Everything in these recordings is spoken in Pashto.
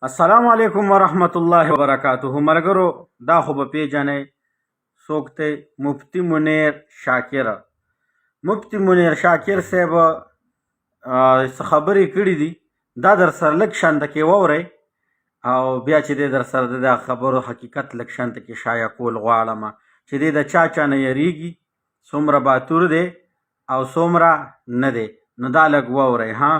السلام علیکم ورحمت الله وبرکاتہ. ملګرو دا خو به پیژنئ څوک دی؟ مفتی منیر شاکر. مفتی منیر شاکر صاحب څه خبرې کړي دي دا در سره لږ شانته کې واورئ او بیا چې دی در سره د دغه خبرو حقیقت لږ شانته کې شایع کول غواړم چې دی د چا نه یریږي، څومره باتور دی او څومره نه دی. نو دا لږ واورئ. ها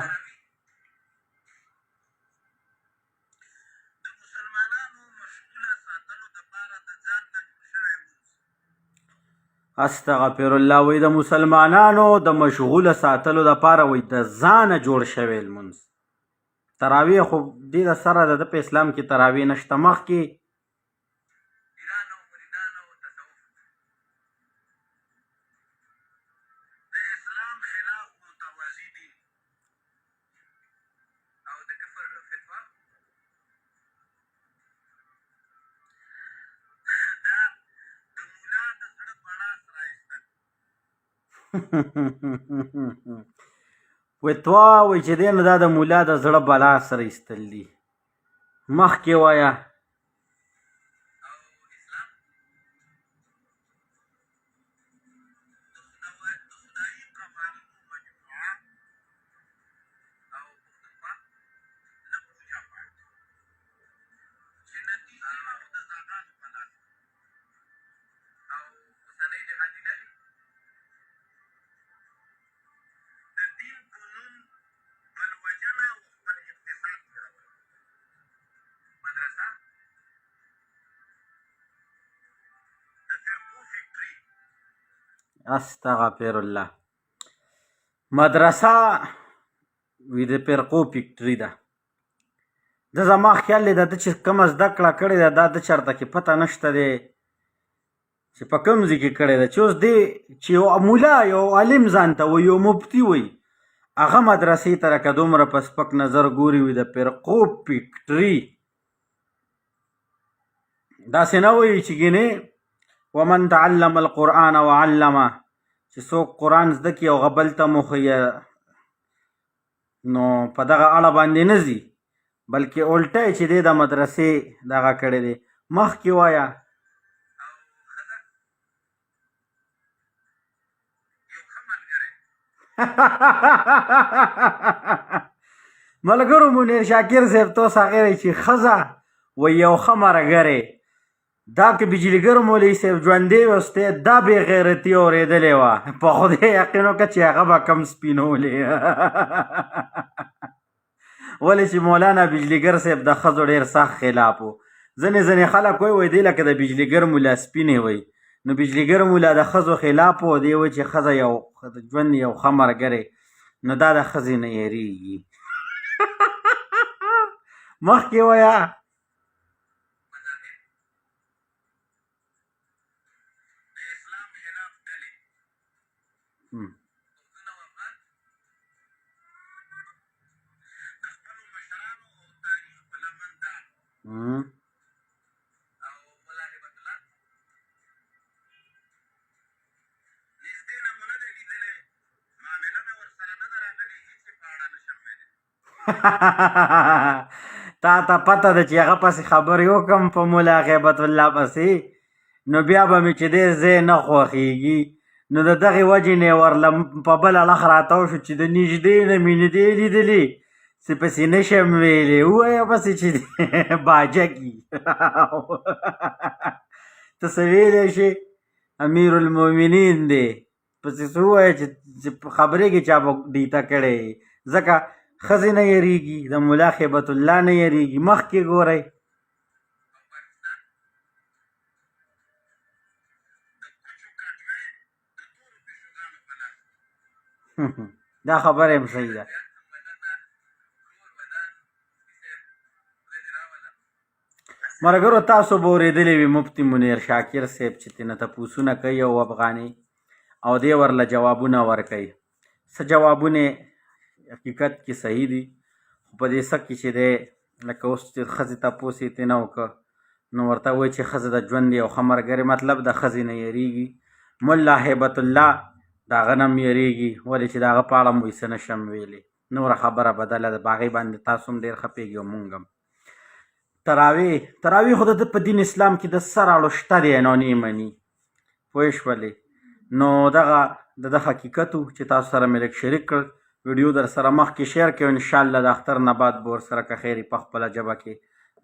استغفر الله. وای د مسلمانانو د مشغوله ساتلو دپاره وای د ځانه جوړ شوی لمونځ. تراویح خو دې د سره د په اسلام کې تراویح نشته. مخکې وای توا وای چې دی نو دا د مولا د زړه بلا سره ایستل دي. مخکې وایه استغفر الله. مدرسه وی د فرقو فکټري ده. د زما خیال دی د ده چې کومه زده کړه کړې ده دا د چېرته کې پته نشته دی چې په کوم ځای کې کړې ده. چې اوس دی چې یو مولا یو عالم ځان ته وایي یو مفتي وایي هغه مدرسې ته لکه دومره په سپک نظر ګوري وي د فرقو فکټري. داسې نه وایي چې ګینې ومن تعلم القرآن وعلمه چې څوک قرآن زده کړي او هغه بل ته وښیي نو په دغه اړه باندې نه ځي، بلکې الټه یې چې دی د مدرسې دغه کړی دی. مخکې وایه ملګرو منیر شاکر صاحب توس هغې دی چې ښځه و یو ښه ملګری دا که بجلیګر مولوي صاحب ژوندی وستی دا بې غیرتي اورېدلې وه په خدای یقین وکړه چې هغه به کم سپینولې. ولې چې مولانا بجلیګر صاحب د ښځو ډېر سخت خلاف و. ځینې خلک وایي دی لکه د بجلیګر مولا سپینې وایي، نو بجلیګر مولا د ښځو خلاف و. دی وایي چې ښځه یو ژوند یو ښه ملګری نو دا د ښځې نه یېرېږي. مخکې وایه تا ته پته ده چې هغه پسې خبرې وکړم په ملا غیبت الله پسې نو بیا به مې چې دی ځای نه خوښېږي نو د دغې وجې نه یې ورله په بل اړخ راتاو شو چې د نږدې نه مې نه دی لیدلې چې پسې نه شم ویلی. ووایه پسې چې باجه کي ته څه ویلی شې امیر المؤمنین دی پسې څه ووایه چې خبرې کې چا به ډیته کړی ځکه ښځې نه یېرېږي د ملا خیبت الله نه یېرېږي. مخکې ګورئ دا خبره هم صحیح ده. ملګرو تاسو به اورېدلی وي مفتي منیر شاکر صاحب چې ترېنه تپوسونه کوي او افغاني او دی ورله جوابونه ورکوي. څه جوابونه حقیقت کې صحیح دي خو په دې څه کې چې دی لکه اوس چې ښځې تپوس یې ترېنه وکړه نو ورته وایي چې ښځه د ژوند یو ښه ملګری مطلب د ښځې نه یېرېږي. ملا هیبت الله د هغه نه هم یېرېږي ولې چې د هغه په اړه مو څه نشم ویلی. نوره خبره بدله ده په هغې باندې تاسو هم ډېر ښه پوهېږئ او مونږ هم. تراویح خو د ده په دین اسلام کې د سر اړو شته دی نو نه یې مني پوه شولې نو دغه د ده حقیقت و چې تاسو سره مې لږ شریک کړ ویډیو در سره مخکې شیر کړو انشاءالله د اختر نه بعد به ورسره که خیر په خپله ژبه کې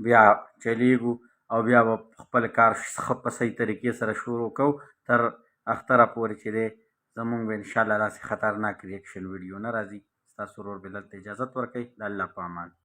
بیا چلیږو او بیا به خپل کار ښه په صحیح طریقې سره شروع کوو تر اختره پورې چې دی زمونږ به انشاءالله داسې خطرناک ریاکشن ویډیو نه راځي ستاسو ورور بلال ته اجازت ورکوئ د الله په امان